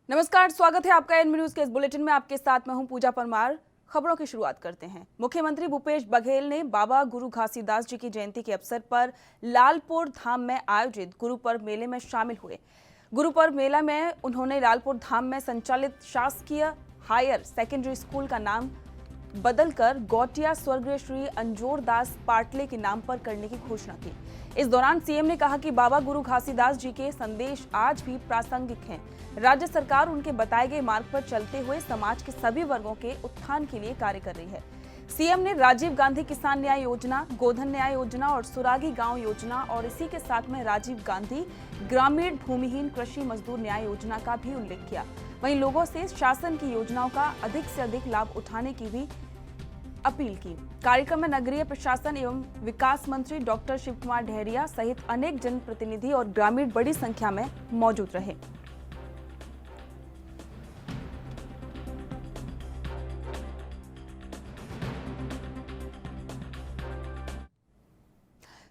नमस्कार, स्वागत है आपका एन न्यूज के इस बुलेटिन में। आपके साथ मैं हूं पूजा परमार। खबरों की शुरुआत करते हैं। मुख्यमंत्री भूपेश बघेल ने बाबा गुरु घासीदास जी की जयंती के अवसर पर लालपुर धाम में आयोजित गुरुपर्व मेले में शामिल हुए। गुरुपर्व मेला में उन्होंने लालपुर धाम में संचालित शासकीय हायर सेकेंडरी स्कूल का नाम बदलकर गौटिया स्वर्गीय श्री अंजोर दास पाटले के नाम पर करने की घोषणा की। इस दौरान सीएम ने कहा कि बाबा गुरु घासीदास जी के संदेश आज भी प्रासंगिक हैं। राज्य सरकार उनके बताए गए मार्ग पर चलते हुए समाज के सभी वर्गों के उत्थान के लिए कार्य कर रही है। सीएम ने राजीव गांधी किसान न्याय योजना, गोधन न्याय योजना और सुरागी गांव योजना और इसी के साथ में राजीव गांधी ग्रामीण भूमिहीन कृषि मजदूर न्याय योजना का भी उल्लेख किया। वहीं लोगों से शासन की योजनाओं का अधिक से अधिक लाभ उठाने की भी अपील की। कार्यक्रम में नगरीय प्रशासन एवं विकास मंत्री डॉक्टर शिव कुमार डहरिया सहित अनेक जनप्रतिनिधि और ग्रामीण बड़ी संख्या में मौजूद रहे।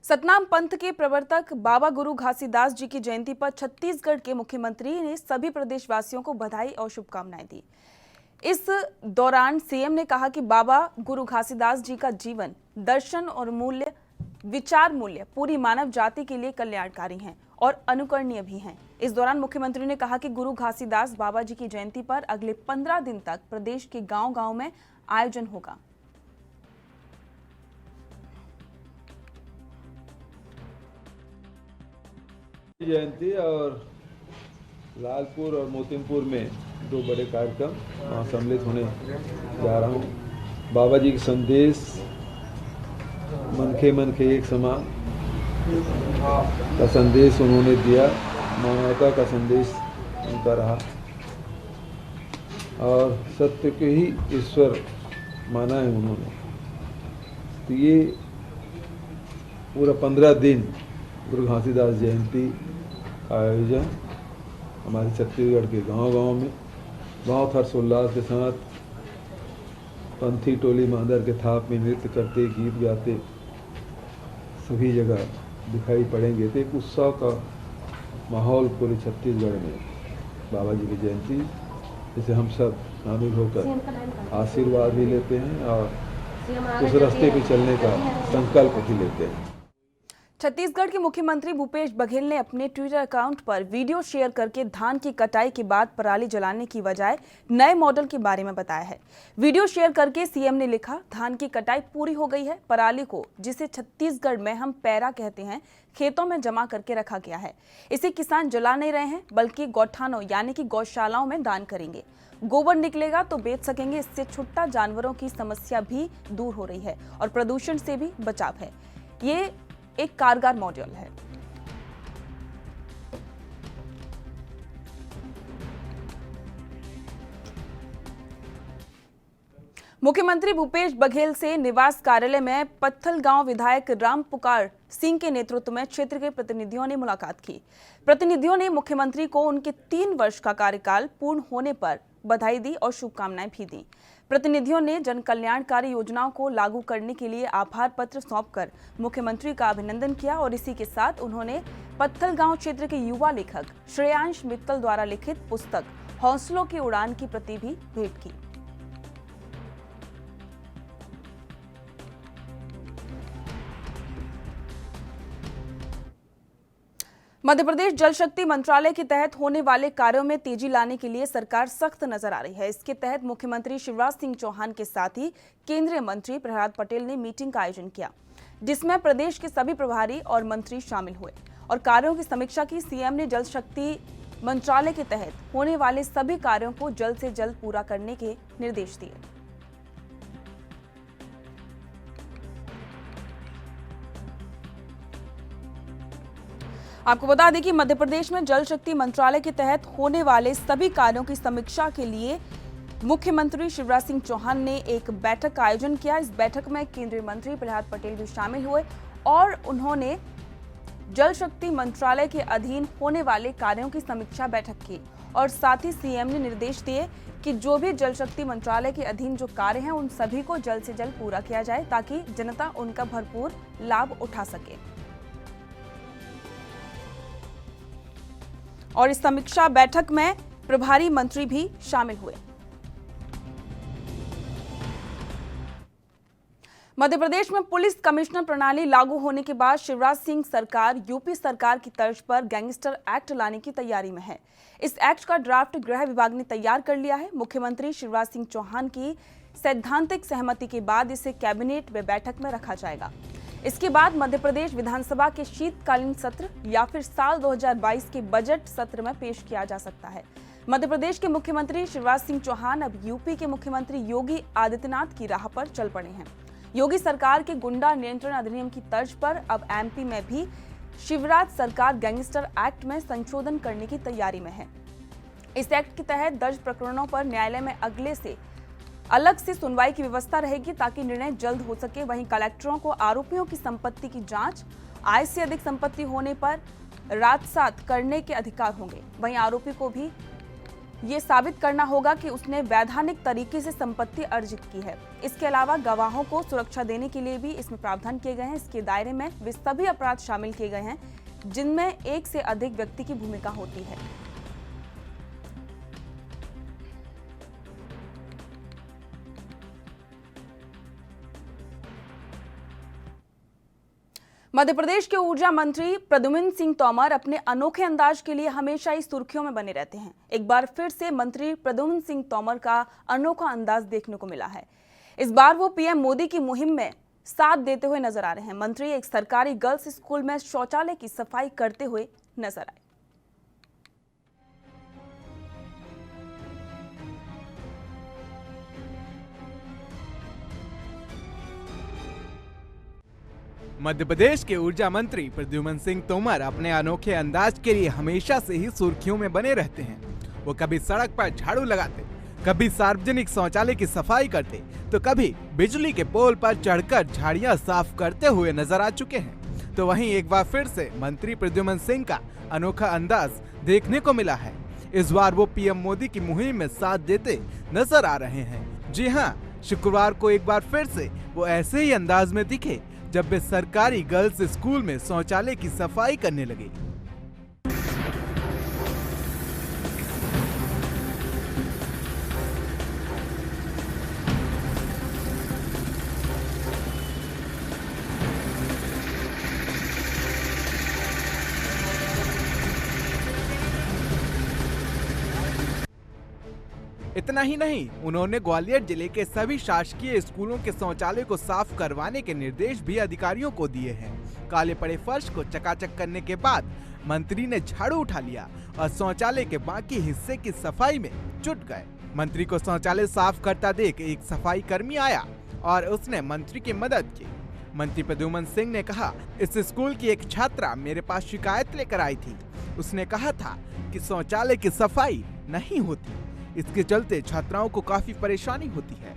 सतनाम पंथ के प्रवर्तक बाबा गुरु घासीदास जी की जयंती पर छत्तीसगढ़ के मुख्यमंत्री ने सभी प्रदेशवासियों को बधाई और शुभकामनाएं दी। इस दौरान सीएम ने कहा कि बाबा गुरु घासीदास जी का जीवन, दर्शन और विचार मूल्य पूरी मानव जाति के लिए कल्याणकारी हैं और अनुकरणीय भी हैं। इस दौरान मुख्यमंत्री ने कहा कि गुरु घासीदास बाबा जी की जयंती पर अगले 15 दिन तक प्रदेश के गांव-गांव में आयोजन होगा। जयंती और लालपुर और मोतिमपुर में दो बड़े कार्यक्रम वहाँ सम्मिलित होने जा रहा हूँ। बाबा जी के संदेश मन के एक समान का संदेश उन्होंने दिया, मानवता का संदेश उनका रहा और सत्य के ही ईश्वर माना है उन्होंने। तो ये पूरा 15 दिन गुरु घासीदास जयंती का आयोजन हमारे छत्तीसगढ़ के गांव-गांव में बहुत हर्षोल्लास के साथ पंथी टोली मांदर के थाप में नृत्य करते, गीत गाते सभी जगह दिखाई पड़ेंगे। तो एक उत्सव का माहौल पूरे छत्तीसगढ़ में बाबा जी की जयंती, जिसे हम सब शामिल होकर आशीर्वाद भी लेते हैं और उस रास्ते पे चलने का संकल्प भी लेते हैं। छत्तीसगढ़ के मुख्यमंत्री भूपेश बघेल ने अपने ट्विटर अकाउंट पर वीडियो शेयर करके धान की कटाई के बाद पराली जलाने की बजाय नए मॉडल के बारे में बताया है। वीडियो शेयर करके सीएम ने लिखा, धान की कटाई पूरी हो गई है। पराली को, जिसे छत्तीसगढ़ में हम पैरा कहते हैं, खेतों में जमा करके रखा गया है। इसे किसान जला नहीं रहे हैं, बल्कि गौठानों यानी कि गौशालाओं में दान करेंगे। गोबर निकलेगा तो बेच सकेंगे। इससे छुट्टा जानवरों की समस्या भी दूर हो रही है और प्रदूषण से भी बचाव है। ये एक कारगर मॉडल है। मुख्यमंत्री भूपेश बघेल से निवास कार्यालय में पत्थलगांव विधायक राम पुकार सिंह के नेतृत्व में क्षेत्र के प्रतिनिधियों ने मुलाकात की। प्रतिनिधियों ने मुख्यमंत्री को उनके 3 वर्ष का कार्यकाल पूर्ण होने पर बधाई दी और शुभकामनाएं भी दी। प्रतिनिधियों ने जन कल्याणकारी योजनाओं को लागू करने के लिए आभार पत्र सौंपकर मुख्यमंत्री का अभिनंदन किया और इसी के साथ उन्होंने पत्थलगांव क्षेत्र के युवा लेखक श्रेयांश मित्तल द्वारा लिखित पुस्तक हौसलों की उड़ान की प्रति भी भेंट की। मध्य प्रदेश जल शक्ति मंत्रालय के तहत होने वाले कार्यों में तेजी लाने के लिए सरकार सख्त नजर आ रही है। इसके तहत मुख्यमंत्री शिवराज सिंह चौहान के साथ ही केंद्रीय मंत्री प्रहलाद पटेल ने मीटिंग का आयोजन किया, जिसमें प्रदेश के सभी प्रभारी और मंत्री शामिल हुए और कार्यों की समीक्षा की। सीएम ने जल शक्ति मंत्रालय के तहत होने वाले सभी कार्यों को जल्द से जल्द पूरा करने के निर्देश दिए। आपको बता दें कि मध्य प्रदेश में जल शक्ति मंत्रालय के तहत होने वाले सभी कार्यों की समीक्षा के लिए मुख्यमंत्री शिवराज सिंह चौहान ने एक बैठक का आयोजन किया। इस बैठक में केंद्रीय मंत्री प्रहलाद पटेल भी शामिल हुए और उन्होंने जल शक्ति मंत्रालय के अधीन होने वाले कार्यों की समीक्षा बैठक की और साथ ही सीएम ने निर्देश दिए कि जो भी जल शक्ति मंत्रालय के अधीन जो कार्य हैं उन सभी को जल्द से जल्द पूरा किया जाए ताकि जनता उनका भरपूर लाभ उठा सके। और इस समीक्षा बैठक में प्रभारी मंत्री भी शामिल हुए। मध्य प्रदेश में पुलिस कमिश्नर प्रणाली लागू होने के बाद शिवराज सिंह सरकार यूपी सरकार की तर्ज पर गैंगस्टर एक्ट लाने की तैयारी में है। इस एक्ट का ड्राफ्ट गृह विभाग ने तैयार कर लिया है। मुख्यमंत्री शिवराज सिंह चौहान की सैद्धांतिक सहमति के बाद इसे कैबिनेट में बैठक में रखा जाएगा। इसके बाद मध्य प्रदेश विधानसभा के शीतकालीन सत्र या फिर साल 2022 के बजट सत्र में पेश किया जा सकता है। मध्य प्रदेश के मुख्यमंत्री शिवराज सिंह चौहान अब यूपी के मुख्यमंत्री योगी आदित्यनाथ की राह पर चल पड़े हैं। योगी सरकार के गुंडा नियंत्रण अधिनियम की तर्ज पर अब एमपी में भी शिवराज सरकार गैंगस्टर एक्ट में संशोधन करने की तैयारी में है। इस एक्ट के तहत दर्ज प्रकरणों पर न्यायालय में अगले से अलग से सुनवाई की व्यवस्था रहेगी ताकि निर्णय जल्द हो सके। वहीं कलेक्टरों को आरोपियों की संपत्ति की जांच, आय से अधिक संपत्ति होने पर राजसात करने के अधिकार होंगे। वहीं आरोपी को भी ये साबित करना होगा कि उसने वैधानिक तरीके से संपत्ति अर्जित की है। इसके अलावा गवाहों को सुरक्षा देने के लिए भी इसमें प्रावधान किए गए हैं। इसके दायरे में वे सभी अपराध शामिल किए गए हैं जिनमें एक से अधिक व्यक्ति की भूमिका होती है। मध्य प्रदेश के ऊर्जा मंत्री प्रद्युम्न सिंह तोमर अपने अनोखे अंदाज के लिए हमेशा ही सुर्खियों में बने रहते हैं। एक बार फिर से मंत्री प्रद्युम्न सिंह तोमर का अनोखा अंदाज देखने को मिला है। इस बार वो पीएम मोदी की मुहिम में साथ देते हुए नजर आ रहे हैं। मंत्री एक सरकारी गर्ल्स स्कूल में शौचालय की सफाई करते हुए नजर आए। मध्य प्रदेश के ऊर्जा मंत्री प्रद्युम्न सिंह तोमर अपने अनोखे अंदाज के लिए हमेशा से ही सुर्खियों में बने रहते हैं। वो कभी सड़क पर झाड़ू लगाते, कभी सार्वजनिक शौचालय की सफाई करते, तो कभी बिजली के पोल पर चढ़कर झाड़ियां साफ करते हुए नजर आ चुके हैं। तो वहीं एक बार फिर से मंत्री प्रद्युम्न सिंह का अनोखा अंदाज देखने को मिला है। इस बार वो पीएम मोदी की मुहिम में साथ देते नजर आ रहे हैं। जी हाँ, शुक्रवार को एक बार फिर से वो ऐसे ही अंदाज में दिखे जब वे सरकारी गर्ल्स स्कूल में शौचालय की सफाई करने लगे। इतना ही नहीं, उन्होंने ग्वालियर जिले के सभी शासकीय स्कूलों के शौचालय को साफ करवाने के निर्देश भी अधिकारियों को दिए हैं। काले पड़े फर्श को चकाचक करने के बाद मंत्री ने झाड़ू उठा लिया और शौचालय के बाकी हिस्से की सफाई में जुट गए। मंत्री को शौचालय साफ करता देख एक सफाई कर्मी आया और उसने मंत्री की मदद की। मंत्री प्रद्युम्न सिंह ने कहा, इस स्कूल की एक छात्रा मेरे पास शिकायत लेकर आई थी। उसने कहा था कि शौचालय की सफाई नहीं होती, इसके चलते छात्राओं को काफी परेशानी होती है।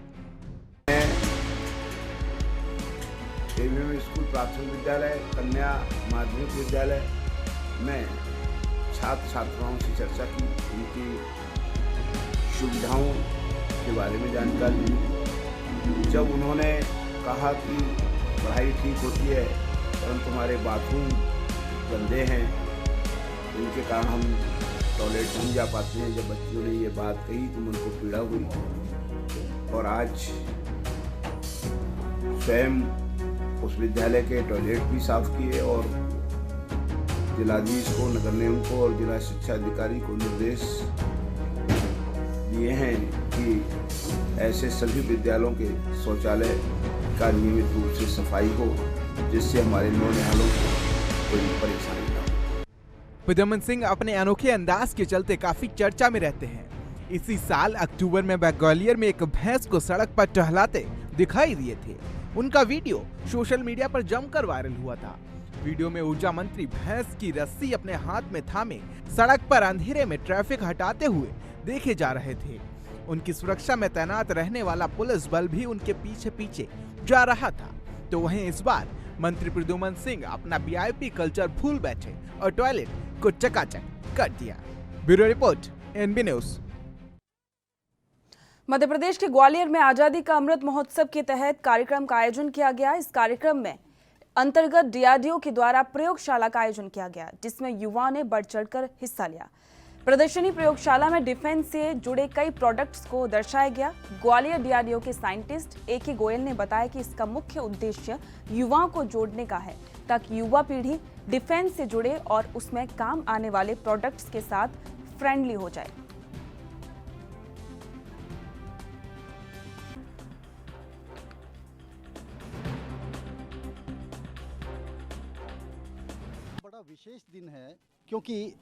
स्कूल प्राथमिक विद्यालय, कन्या माध्यमिक विद्यालय में छात्र छात्राओं से चर्चा की, उनकी सुविधाओं के बारे में जानकारी ली। जब उन्होंने कहा कि पढ़ाई ठीक होती है परंतु हमारे बाथरूम गंदे हैं, इनके कारण हम टॉयलेट नहीं जा पाते हैं, जब बच्चों ने ये बात कही तो उनको पीड़ा हुई और आज स्वयं उस विद्यालय के टॉयलेट भी साफ किए और जिलाधीश को, नगर निगम को और जिला शिक्षा अधिकारी को निर्देश दिए हैं कि ऐसे सभी विद्यालयों के शौचालय का नियमित रूप से सफाई हो, जिससे हमारे नौनिहालों को कोई परेशानी न हो। प्रद्युम्न सिंह अपने अनोखे अंदाज के चलते काफी चर्चा में रहते हैं। इसी साल अक्टूबर में वह ग्वालियर में एक भैंस को सड़क पर टहलाते दिखाई दिए थे। उनका वीडियो सोशल मीडिया पर जमकर वायरल हुआ था। वीडियो में ऊर्जा मंत्री भैंस की रस्सी अपने हाथ में थामे सड़क पर अंधेरे में ट्रैफिक हटाते हुए देखे जा रहे थे। उनकी सुरक्षा में तैनात रहने वाला पुलिस बल भी उनके पीछे पीछे जा रहा था। तो वहीं इस बार मंत्री प्रद्युम्न सिंह अपना वीआईपी कल्चर भूल बैठे और टॉयलेट को चकाचक कर दिया। Bureau report, NB news. Madhya Pradesh के ग्वालियर में आजादी का अमृत महोत्सव के तहत कार्यक्रम का आयोजन किया गया। इस कार्यक्रम में अंतर्गत डीआरडीओ के द्वारा प्रयोगशाला का आयोजन किया गया, जिसमें युवाओं ने बढ़ चढ़कर हिस्सा लिया। प्रदर्शनी प्रयोगशाला में डिफेंस से जुड़े कई प्रोडक्ट्स को दर्शाया गया। ग्वालियर डीआरडीओ के साइंटिस्ट AK गोयल ने बताया कि इसका मुख्य उद्देश्य युवाओं को जोड़ने का है, ताकि युवा पीढ़ी डिफेंस से जुड़े और उसमें काम आने वाले प्रोडक्ट्स के साथ फ्रेंडली हो जाए। बड़ा विशेष दिन है क्योंकि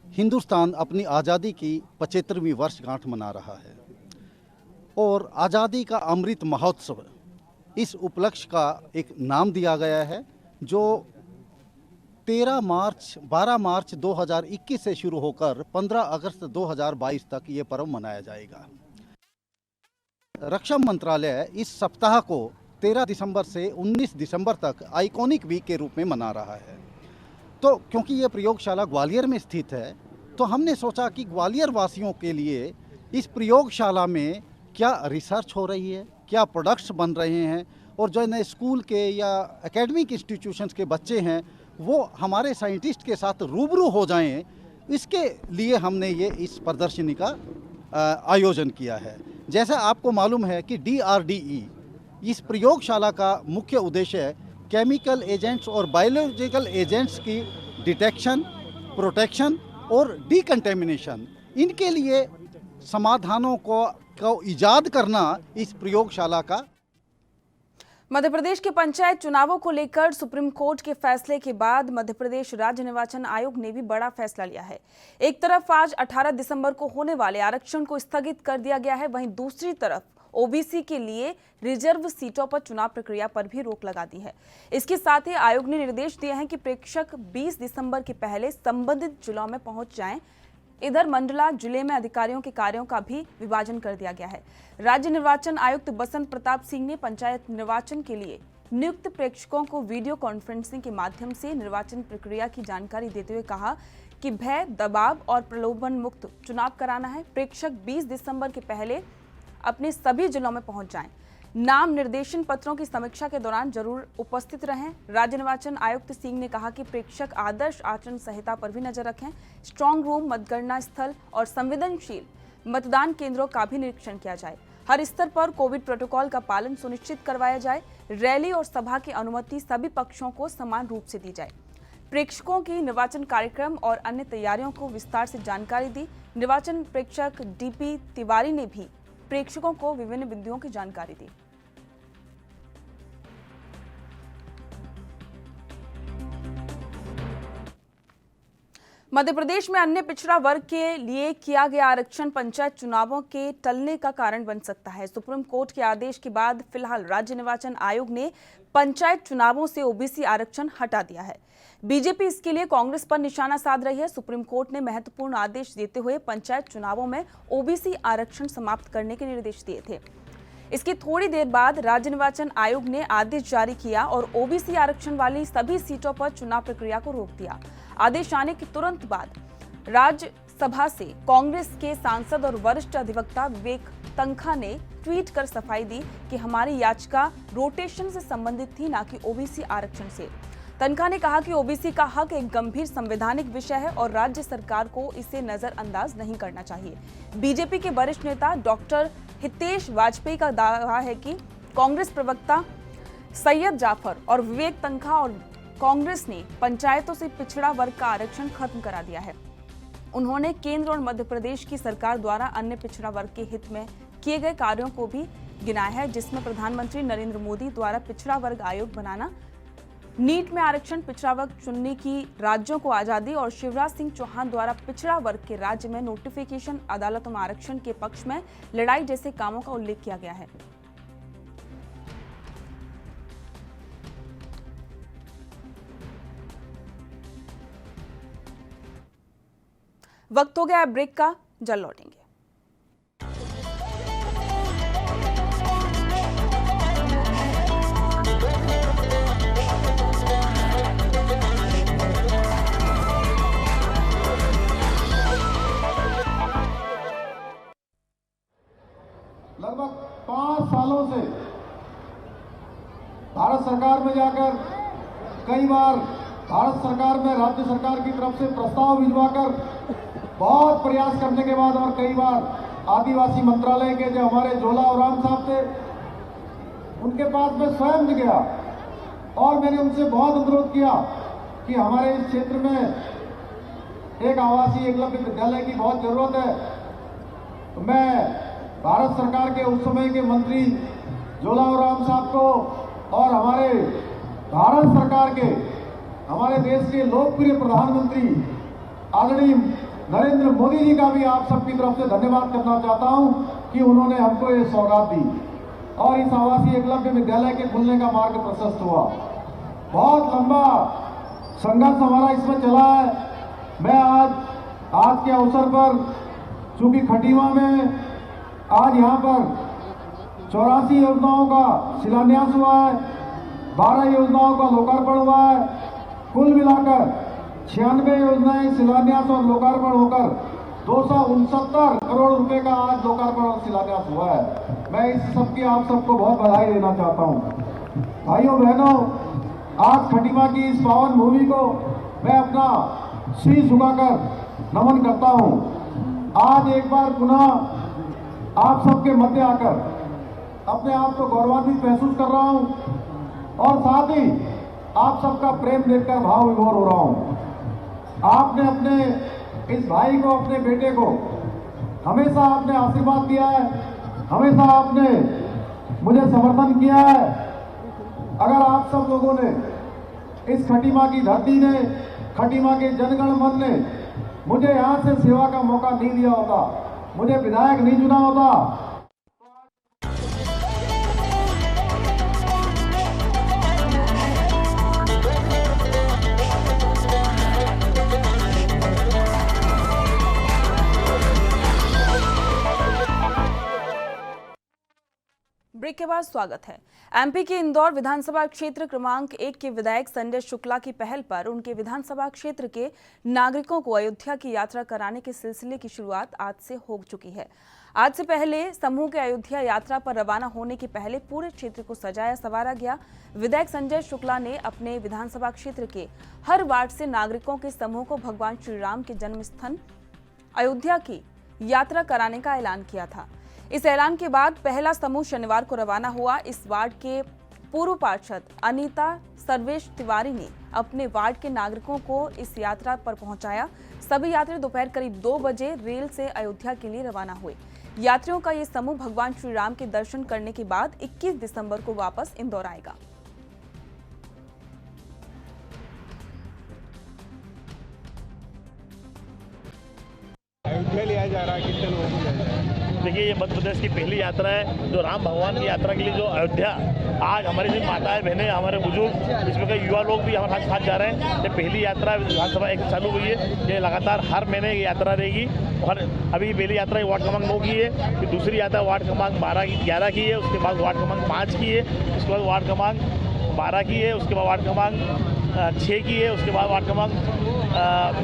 हिंदुस्तान अपनी आज़ादी की 75वीं वर्षगांठ मना रहा है और आज़ादी का अमृत महोत्सव, इस उपलक्ष्य का एक नाम दिया गया है जो 12 मार्च 2021 से शुरू होकर 15 अगस्त 2022 तक ये पर्व मनाया जाएगा। रक्षा मंत्रालय इस सप्ताह को 13 दिसंबर से 19 दिसंबर तक आइकॉनिक वीक के रूप में मना रहा है। तो क्योंकि ये प्रयोगशाला ग्वालियर में स्थित है, तो हमने सोचा कि ग्वालियर वासियों के लिए इस प्रयोगशाला में क्या रिसर्च हो रही है, क्या प्रोडक्ट्स बन रहे हैं, और जो नए स्कूल के या एकेडमिक इंस्टीट्यूशंस के बच्चे हैं वो हमारे साइंटिस्ट के साथ रूबरू हो जाएं, इसके लिए हमने ये इस प्रदर्शनी का आयोजन किया है। जैसा आपको मालूम है कि DRDE इस प्रयोगशाला का मुख्य उद्देश्य है केमिकल एजेंट्स और बायोलॉजिकल एजेंट्स की डिटेक्शन, प्रोटेक्शन और डिकंटेमिनेशन, इनके लिए समाधानों को इजाद करना इस प्रयोगशाला का। मध्य प्रदेश के पंचायत चुनावों को लेकर सुप्रीम कोर्ट के फैसले के बाद मध्य प्रदेश राज्य निर्वाचन आयोग ने भी बड़ा फैसला लिया है। एक तरफ आज 18 दिसंबर को होने वाले आरक्षण को स्थगित कर दिया गया है, वहीं दूसरी तरफ ओबीसी के लिए रिजर्व सीटों पर चुनाव प्रक्रिया पर भी रोक लगा दी है। इसके साथ ही आयोग ने निर्देश दिए हैं कि प्रेक्षक 20 दिसंबर के पहले संबंधित जिलों में पहुंच जाएं। इधर मंडला जिले में अधिकारियों के कार्यों का भी विभाजन कर दिया गया है। राज्य निर्वाचन आयुक्त बसंत प्रताप सिंह ने पंचायत निर्वाचन के लिए नियुक्त प्रेक्षकों को वीडियो कॉन्फ्रेंसिंग के माध्यम से निर्वाचन प्रक्रिया की जानकारी देते हुए कहा कि भय, दबाव और प्रलोभन मुक्त चुनाव कराना है। प्रेक्षक 20 दिसंबर के पहले अपने सभी जिलों में पहुंच जाएं। नाम निर्देशन पत्रों की समीक्षा के दौरान जरूर उपस्थित रहें। राज्य निर्वाचन आयुक्त सिंह ने कहा कि प्रेक्षक आदर्श आचरण संहिता पर भी नजर रखें। स्ट्रांग रूम, मतगणना स्थल और संवेदनशील मतदान केंद्रों का भी निरीक्षण किया जाए। हर स्तर पर कोविड प्रोटोकॉल का पालन सुनिश्चित करवाया जाए। रैली और सभा की अनुमति सभी पक्षों को समान रूप से दी जाए। प्रेक्षकों की निर्वाचन कार्यक्रम और अन्य तैयारियों को विस्तार से जानकारी दी। निर्वाचन प्रेक्षक DP तिवारी ने भी प्रेक्षकों को विभिन्न बिंदुओं की जानकारी दी। मध्य प्रदेश में अन्य पिछड़ा वर्ग के लिए किया गया आरक्षण पंचायत चुनावों के टलने का कारण बन सकता है। सुप्रीम कोर्ट के आदेश के बाद फिलहाल राज्य निर्वाचन आयोग ने पंचायत चुनावों से ओबीसी आरक्षण हटा दिया है। बीजेपी इसके लिए कांग्रेस पर निशाना साध रही है। सुप्रीम कोर्ट ने महत्वपूर्ण आदेश देते हुए पंचायत चुनावों में ओबीसी आरक्षण समाप्त करने के निर्देश दिए थे। इसकी थोड़ी देर बाद राज्य निर्वाचन आयोग ने आदेश जारी किया और ओबीसी आरक्षण वाली सभी सीटों पर चुनाव प्रक्रिया को रोक दिया। आदेश आने के तुरंत बाद राज्यसभा से कांग्रेस के सांसद और वरिष्ठ अधिवक्ता विवेक तनखा ने ट्वीट कर सफाई दी कि हमारी याचिका रोटेशन से संबंधित थी, ना कि ओबीसी आरक्षण से। तनखा ने कहा कि ओबीसी का हक एक गंभीर संवैधानिक विषय है और राज्य सरकार को इसे नजरअंदाज नहीं करना चाहिए। बीजेपी के वरिष्ठ नेता डॉक्टर हितेश वाजपेयी का दावा है कि कांग्रेस प्रवक्ता सैयद जाफर और विवेक तनखा और कांग्रेस ने पंचायतों से पिछड़ा वर्ग का आरक्षण खत्म करा दिया है। उन्होंने केंद्र और मध्य प्रदेश की सरकार द्वारा अन्य पिछड़ा वर्ग के हित में किए गए कार्यों को भी गिनाया है, जिसमें प्रधानमंत्री नरेंद्र मोदी द्वारा पिछड़ा वर्ग आयोग बनाना, नीट में आरक्षण, पिछड़ा वर्ग चुनने की राज्यों को आजादी और शिवराज सिंह चौहान द्वारा पिछड़ा वर्ग के राज्य में नोटिफिकेशन, अदालतों में आरक्षण के पक्ष में लड़ाई जैसे कामों का उल्लेख किया गया है। वक्त हो गया ब्रेक का, जल्द लौटेंगे। लगभग 5 सालों से भारत सरकार में जाकर कई बार भारत सरकार में राज्य सरकार की तरफ से प्रस्ताव भिजवाकर बहुत प्रयास करने के बाद और कई बार आदिवासी मंत्रालय के जो हमारे जोला ओराम साहब थे, उनके पास मैं स्वयं गया और मैंने उनसे बहुत अनुरोध किया कि हमारे इस क्षेत्र में एक आवासीय एकलव्य विद्यालय की बहुत जरूरत है। तो मैं भारत सरकार के उस समय के मंत्री जोला ओराम साहब को और हमारे भारत सरकार के, हमारे देश के लोकप्रिय प्रधानमंत्री आदरणीय नरेंद्र मोदी जी का भी आप सबकी तरफ से धन्यवाद करना चाहता हूं कि उन्होंने हमको ये सौगात दी और इस आवासीय एकलव्य विद्यालय के खुलने का मार्ग प्रशस्त हुआ। बहुत लंबा संघर्ष हमारा इसमें चला है। मैं आज के अवसर पर, चूंकि खटीमा में आज यहाँ पर 84 योजनाओं का शिलान्यास हुआ है, 12 योजनाओं का लोकार्पण हुआ है, कुल मिलाकर 96 योजनाएं शिलान्यास और लोकार्पण होकर 269 करोड़ रुपए का आज लोकार्पण और शिलान्यास हुआ है। मैं इस सबकी आप सबको बहुत बधाई देना चाहता हूं। भाइयों बहनों, आज खटीमा की इस पावन भूमि को मैं अपना शीश झुकाकर नमन करता हूं। आज एक बार पुनः आप सबके मध्य आकर अपने आप को गौरवान्वित महसूस कर रहा हूं और साथ ही आप सबका प्रेम देखकर भाव विभोर हो रहा हूं। आपने अपने इस भाई को, अपने बेटे को हमेशा आपने आशीर्वाद दिया है, हमेशा आपने मुझे समर्थन किया है। अगर आप सब लोगों ने, इस खटीमा की धरती ने, खटीमा के जनगण मन ने मुझे यहाँ से सेवा का मौका नहीं दिया होता, मुझे विधायक नहीं चुना होता, ब्रेक के बाद स्वागत है। एमपी के इंदौर विधानसभा क्षेत्र क्रमांक 1 के विधायक संजय शुक्ला की पहल पर उनके विधानसभा क्षेत्र के नागरिकों को अयोध्या की यात्रा कराने के सिलसिले की शुरुआत आज से हो चुकी है। आज से पहले समूह के अयोध्या यात्रा पर रवाना होने के पहले पूरे क्षेत्र को सजाया संवारा गया। विधायक संजय शुक्ला ने अपने विधानसभा क्षेत्र के हर वार्ड से नागरिकों के समूह को भगवान श्री राम के जन्म स्थान अयोध्या की यात्रा कराने का ऐलान किया था। इस ऐलान के बाद पहला समूह शनिवार को रवाना हुआ। इस वार्ड के पूर्व पार्षद अनीता सर्वेश तिवारी ने अपने वार्ड के नागरिकों को इस यात्रा पर पहुंचाया। सभी यात्री दोपहर करीब 2 बजे रेल से अयोध्या के लिए रवाना हुए। यात्रियों का ये समूह भगवान श्री राम के दर्शन करने के बाद 21 दिसंबर को वापस इंदौर आएगा। अयोध्या लिया जा रहा है, कितने लोगों को लिया जा रहा है? देखिए, ये मध्य प्रदेश की पहली यात्रा है जो राम भगवान की यात्रा के लिए जो अयोध्या, आज हमारी जो माताएं बहनें, हमारे बुजुर्ग, इसमें कई युवा लोग भी हमारे साथ जा रहे हैं। ये पहली यात्रा विधानसभा एक चालू हुई है, ये लगातार हर महीने ये यात्रा रहेगी। और अभी पहली यात्रा वार्ड क्रमांक 9 की है, फिर दूसरी यात्रा वार्ड क्रमांक 11 की है, उसके बाद वार्ड क्रमांक 5 की है, उसके बाद वार्ड क्रमांक 12 की है, उसके बाद वार्ड क्रमांक 6 की है, उसके बाद वार्ड क्रमांक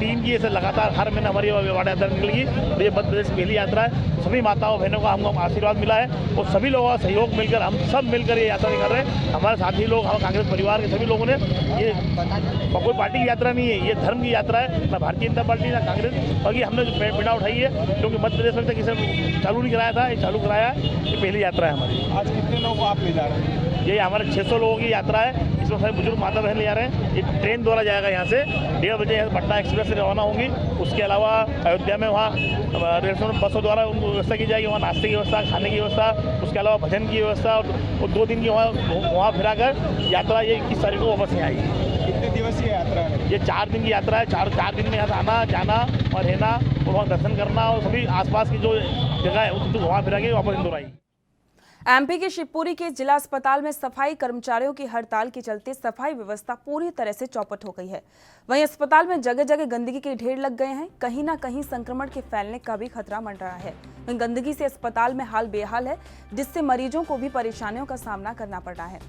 3 की। ऐसे लगातार हर महीने हमारी वार्ड यात्रा निकलेगी। तो ये मध्य प्रदेश की पहली यात्रा है। सभी माताओं बहनों का हमको आशीर्वाद मिला है और सभी लोगों का सहयोग मिलकर हम सब मिलकर ये यात्रा निकाल रहे हैं। हमारे साथी लोग, हमारे कांग्रेस परिवार के सभी लोगों ने, ये कोई पार्टी की यात्रा नहीं है, ये धर्म की यात्रा है। ना भारतीय जनता पार्टी ना कांग्रेस, और ये हमने जो पीड़ा उठाई है, क्योंकि मध्य प्रदेश में किसी चालू नहीं कराया था, ये चालू कराया है। ये पहली यात्रा है हमारी। आज कितने लोगों को आप ले जा रहे हैं? ये हमारे 600 लोगों की यात्रा है। इसमें सारे बुजुर्ग माता बहन ले जा रहे हैं। ये ट्रेन द्वारा जाएगा यहाँ से 1:30 बजे यहाँ पटना एक्सप्रेस से रवाना होंगी। उसके अलावा अयोध्या में वहाँ रेल स्टेशन बसों द्वारा उनको व्यवस्था की जाएगी, वहाँ नाश्ते की व्यवस्था, खाने की व्यवस्था, उसके अलावा भजन की व्यवस्था, और 2 दिन की वहाँ फिरा कर यात्रा ये 21 तारीख को वापस यहाँ आएगी। कितने दिवसीय यात्रा है? ये 4 दिन की यात्रा है। 4 दिन में यहाँ आना जाना और रहना और वहाँ दर्शन करना और सभी आसपास की जो जगह है उसको घुमा फिरा के वापस इंदौर आएगी। एमपी के शिवपुरी के जिला अस्पताल में सफाई कर्मचारियों की हड़ताल के चलते सफाई व्यवस्था पूरी तरह से चौपट हो गई है। वहीं अस्पताल में जगह जगह गंदगी के ढेर लग गए हैं। कहीं ना कहीं संक्रमण के फैलने का भी खतरा मंडरा है। वहीं गंदगी से अस्पताल में हाल बेहाल है, जिससे मरीजों को भी परेशानियों का सामना करना पड़ रहा है।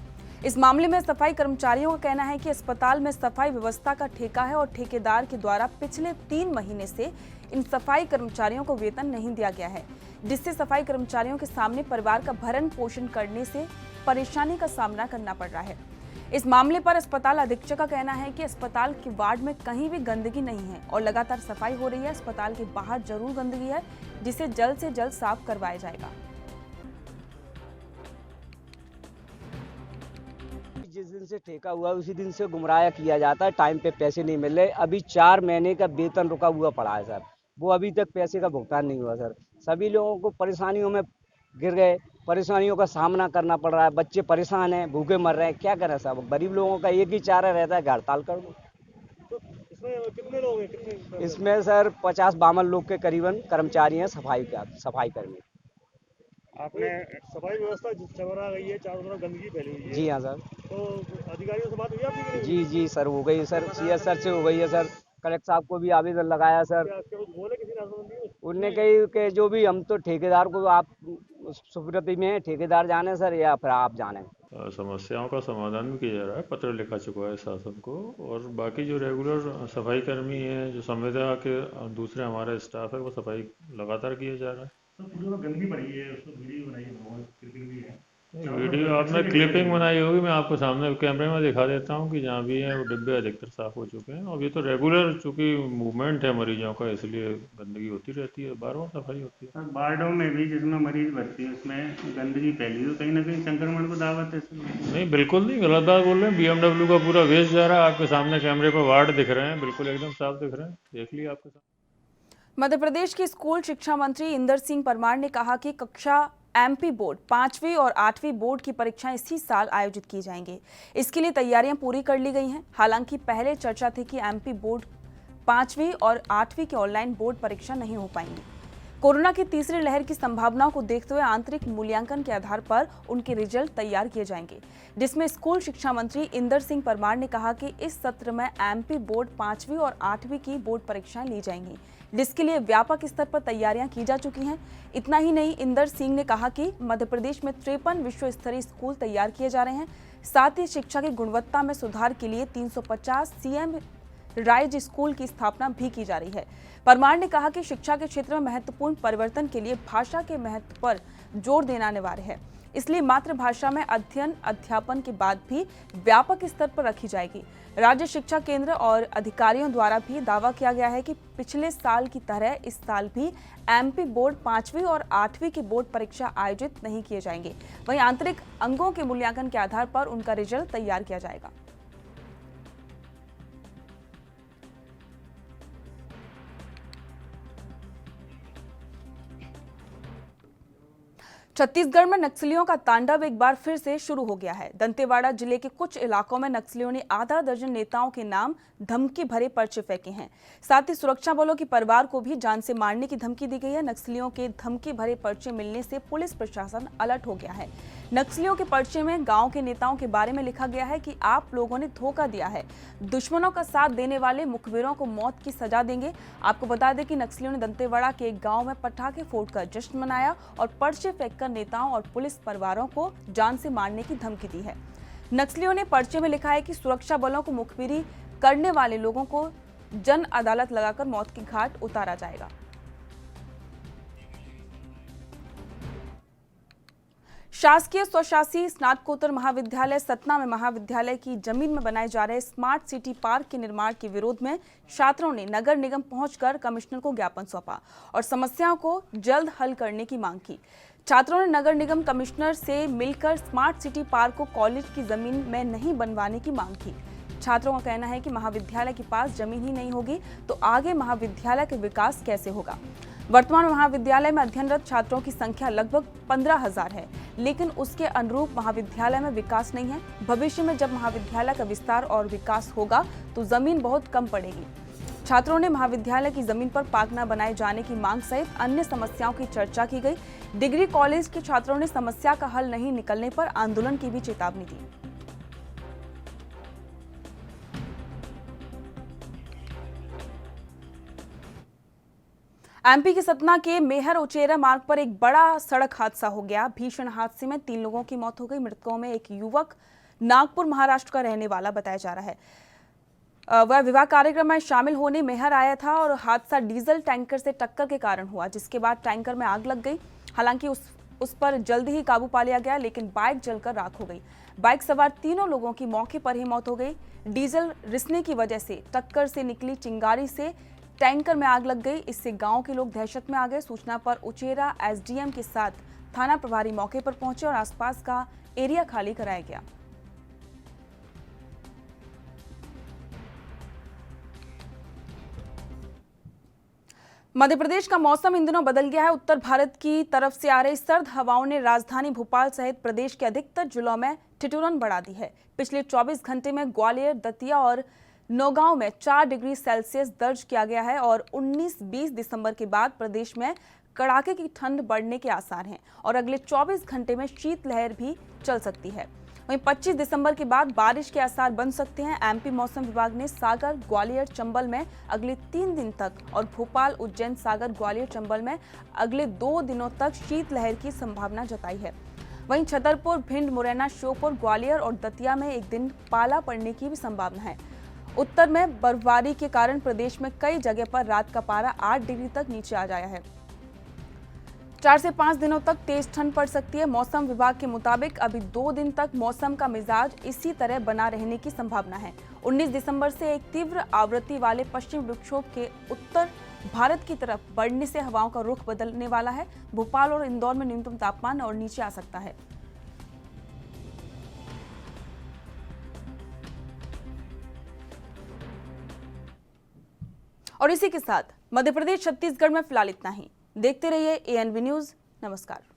इस मामले में सफाई कर्मचारियों का कहना है कि अस्पताल में सफाई व्यवस्था का ठेका है और ठेकेदार के द्वारा पिछले 3 महीने से इन सफाई कर्मचारियों को वेतन नहीं दिया गया है, जिससे सफाई कर्मचारियों के सामने परिवार का भरण पोषण करने से परेशानी का सामना करना पड़ रहा है। इस मामले पर अस्पताल अधीक्षक का कहना है कि अस्पताल के वार्ड में कहीं भी गंदगी नहीं है और लगातार सफाई हो रही है। अस्पताल के बाहर जरूर गंदगी है, जिसे जल्द से जल्द साफ करवाया जाएगा। जिस दिन से ठेका हुआ उसी दिन से गुमराह किया जाता है, टाइम पे पैसे नहीं मिल रहे। अभी 4 महीने का वेतन रुका हुआ पड़ा है सर, वो अभी तक पैसे का भुगतान नहीं हुआ सर। सभी लोगों को परेशानियों में गिर गए, परेशानियों का सामना करना पड़ रहा है, बच्चे परेशान हैं, भूखे मर रहे हैं, क्या करें साहब। गरीब लोगों का एक ही चारा रहता है कि हड़ताल कर दो। तो इसमें कितने लोग हैं? इसमें सर 50-52 लोग के करीबन कर्मचारी हैं, सफाई कर्मी। आपने सफाई व्यवस्था चमरा गई है, चारों तरफ गंदगी फैली हुई है। जी हाँ सर। तो अधिकारियों से बात हुई आपकी? जी सर हो गई सर, CS सर से हो गई है सर। कलेक्टर साहब को भी आवेदन लगाया सर। बोले किसी ने? उनने कही कि जो भी हम तो ठेकेदार को आप सुपुर्द में है, ठेकेदार जाने सर या फिर आप जाने। समस्याओं का समाधान भी किया जा रहा है, पत्र लिखा चुका है शासन को। और बाकी जो रेगुलर सफाई कर्मी हैं, जो संविदा के दूसरे हमारे स्टाफ है, वो सफाई लगातार किया जा रहा है। तो गंदगी पड़ी है, उसको वीडियो बनाई है, वीडियो आपने क्लिपिंग बनाई होगी, मैं आपको सामने कैमरे में दिखा देता हूँ कि जहाँ भी है वो डिब्बे अधिकतर साफ हो चुके हैं। अब ये तो रेगुलर चूँकि मूवमेंट है मरीजों का, इसलिए गंदगी होती रहती है, बार बार सफाई होती है। वार्डों में भी जिसमें मरीज भर्ती है उसमें गंदगी फैली है, कहीं ना कहीं संक्रमण को दावत है। नहीं, बिल्कुल नहीं, गलत बात बोल रहे हैं। BMW का पूरा वेस्ट जा रहा है, आपके सामने कैमरे पर वार्ड दिख रहे हैं, बिल्कुल एकदम साफ दिख रहे हैं, देख लिया आपके सामने। मध्य प्रदेश के स्कूल शिक्षा मंत्री इंदर सिंह परमार ने कहा कि कक्षा MP बोर्ड 5वीं और 8वीं बोर्ड की परीक्षाएं इसी साल आयोजित की जाएंगी। इसके लिए तैयारियां पूरी कर ली गई हैं। हालांकि पहले चर्चा थी कि MP बोर्ड 5वीं और 8वीं की ऑनलाइन बोर्ड परीक्षा नहीं हो पाएंगी। कोरोना की तीसरी लहर की संभावनाओं को देखते हुए आंतरिक मूल्यांकन के आधार पर उनके रिजल्ट तैयार किए जाएंगे, जिसमें स्कूल शिक्षा मंत्री इंदर सिंह परमार ने कहा कि इस सत्र में MP बोर्ड 5वीं और 8वीं की बोर्ड परीक्षाएं ली जाएंगी, जिसके लिए व्यापक स्तर पर तैयारियां की जा चुकी हैं। इतना ही नहीं, इंदर सिंह ने कहा कि मध्य प्रदेश में 53 विश्व स्तरीय स्कूल तैयार किए जा रहे हैं। साथ ही शिक्षा की गुणवत्ता में सुधार के लिए 350 CM राइज स्कूल की स्थापना भी की जा रही है। परमार ने कहा कि शिक्षा के क्षेत्र में महत्वपूर्ण परिवर्तन के लिए भाषा के महत्व पर जोर देना अनिवार्य है, इसलिए मातृभाषा में अध्ययन अध्यापन के बाद भी व्यापक स्तर पर रखी जाएगी। राज्य शिक्षा केंद्र और अधिकारियों द्वारा भी दावा किया गया है कि पिछले साल की तरह इस साल भी MP बोर्ड 5वीं और 8वीं की बोर्ड परीक्षा आयोजित नहीं किए जाएंगे। वहीं आंतरिक अंगों के मूल्यांकन के आधार पर उनका रिजल्ट तैयार किया जाएगा। छत्तीसगढ़ में नक्सलियों का तांडव एक बार फिर से शुरू हो गया है। दंतेवाड़ा जिले के कुछ इलाकों में नक्सलियों ने आधा दर्जन नेताओं के नाम धमकी भरे पर्चे फेंके हैं। साथ ही सुरक्षा बलों के परिवार को भी जान से मारने की धमकी दी गई है। नक्सलियों के धमकी भरे पर्चे मिलने से पुलिस प्रशासन अलर्ट हो गया है। नक्सलियों के पर्चे में गांव के नेताओं के बारे में लिखा गया है कि आप लोगों ने धोखा दिया है, दुश्मनों का साथ देने वाले मुखबिरों को मौत की सजा देंगे। आपको बता दें कि नक्सलियों ने दंतेवाड़ा के एक गांव में पटाखे फोड़कर जश्न मनाया और पर्चे फेंककर नेताओं और पुलिस परिवारों को जान से मारने की धमकी दी है। नक्सलियों ने पर्चे में लिखा है कि सुरक्षा बलों को मुखबिरी करने वाले लोगों को जन अदालत लगाकर मौत की घाट उतारा जाएगा। शासकीय स्वशासी स्नातकोत्तर महाविद्यालय सतना में महाविद्यालय की जमीन में बनाए जा रहे स्मार्ट सिटी पार्क के निर्माण के विरोध में छात्रों ने नगर निगम पहुंचकर कमिश्नर को ज्ञापन सौंपा और समस्याओं को जल्द हल करने की मांग की। छात्रों ने नगर निगम कमिश्नर से मिलकर स्मार्ट सिटी पार्क को कॉलेज की जमीन में नहीं बनवाने की मांग की। छात्रों का कहना है कि महाविद्यालय के पास जमीन ही नहीं होगी तो आगे महाविद्यालय का विकास कैसे होगा। वर्तमान महाविद्यालय में अध्ययनरत छात्रों की संख्या लगभग 15,000 है, लेकिन उसके अनुरूप महाविद्यालय में विकास नहीं है। भविष्य में जब महाविद्यालय का विस्तार और विकास होगा तो जमीन बहुत कम पड़ेगी। छात्रों ने महाविद्यालय की जमीन पर पार्क न बनाए जाने की मांग सहित अन्य समस्याओं की चर्चा की गई। डिग्री कॉलेज के छात्रों ने समस्या का हल नहीं निकलने पर आंदोलन की भी चेतावनी दी। MP के सतना के मेहर उचेरा मार्ग पर एक बड़ा सड़क हादसा हो गया। भीषण हादसे में 3 लोगों की मौत हो गई। मृतकों में एक युवक नागपुर महाराष्ट्र का रहने वाला बताया जा रहा है। वह विवाह कार्यक्रम में शामिल होने मेहर आया था और हादसा डीजल टैंकर से टक्कर के कारण हुआ, जिसके बाद टैंकर में आग लग गई। हालांकि उस उस पर जल्दी ही काबू पा लिया गया, लेकिन बाइक जलकर राख हो गई। बाइक सवार तीनों लोगों की मौके पर ही मौत हो गई। डीजल रिसने की वजह से टक्कर से निकली चिंगारी से टैंकर में आग लग गई। इससे गांव के लोग दहशत में आ गए। सूचना पर उचेरा एसडीएम के साथ थाना प्रभारी मौके पर पहुंचे और आसपास का एरिया खाली कराया गया। मध्य प्रदेश का मौसम इन दिनों बदल गया है। उत्तर भारत की तरफ से आ रही सर्द हवाओं ने राजधानी भोपाल सहित प्रदेश के अधिकतर जिलों में ठिठुरन बढ़ा दी है। पिछले 24 घंटे में ग्वालियर, दतिया और नौगांव में 4 डिग्री सेल्सियस दर्ज किया गया है और 19-20 दिसंबर के बाद प्रदेश में कड़ाके की ठंड बढ़ने के आसार हैं और अगले 24 घंटे में शीतलहर भी चल सकती है। वहीं 25 दिसंबर के बाद बारिश के आसार बन सकते हैं। एमपी मौसम विभाग ने सागर, ग्वालियर, चंबल में अगले 3 दिन तक और भोपाल, उज्जैन, सागर, ग्वालियर, चंबल में अगले 2 दिनों तक शीतलहर की संभावना जताई है। वहीं छतरपुर, भिंड, मुरैना, श्योपुर, ग्वालियर और दतिया में एक दिन पाला पड़ने की भी संभावना है। उत्तर में बर्फबारी के कारण प्रदेश में कई जगह पर रात का पारा 8 डिग्री तक नीचे आ गया है। 4 से 5 दिनों तक तेज ठंड पड़ सकती है। मौसम विभाग के मुताबिक अभी 2 दिन तक मौसम का मिजाज इसी तरह बना रहने की संभावना है। 19 दिसंबर से एक तीव्र आवृत्ति वाले पश्चिम विक्षोभ के उत्तर भारत की तरफ बढ़ने से हवाओं का रुख बदलने वाला है। भोपाल और इंदौर में न्यूनतम तापमान और नीचे आ सकता है। और इसी के साथ मध्य प्रदेश, छत्तीसगढ़ में फिलहाल इतना ही। देखते रहिए ANV न्यूज। नमस्कार।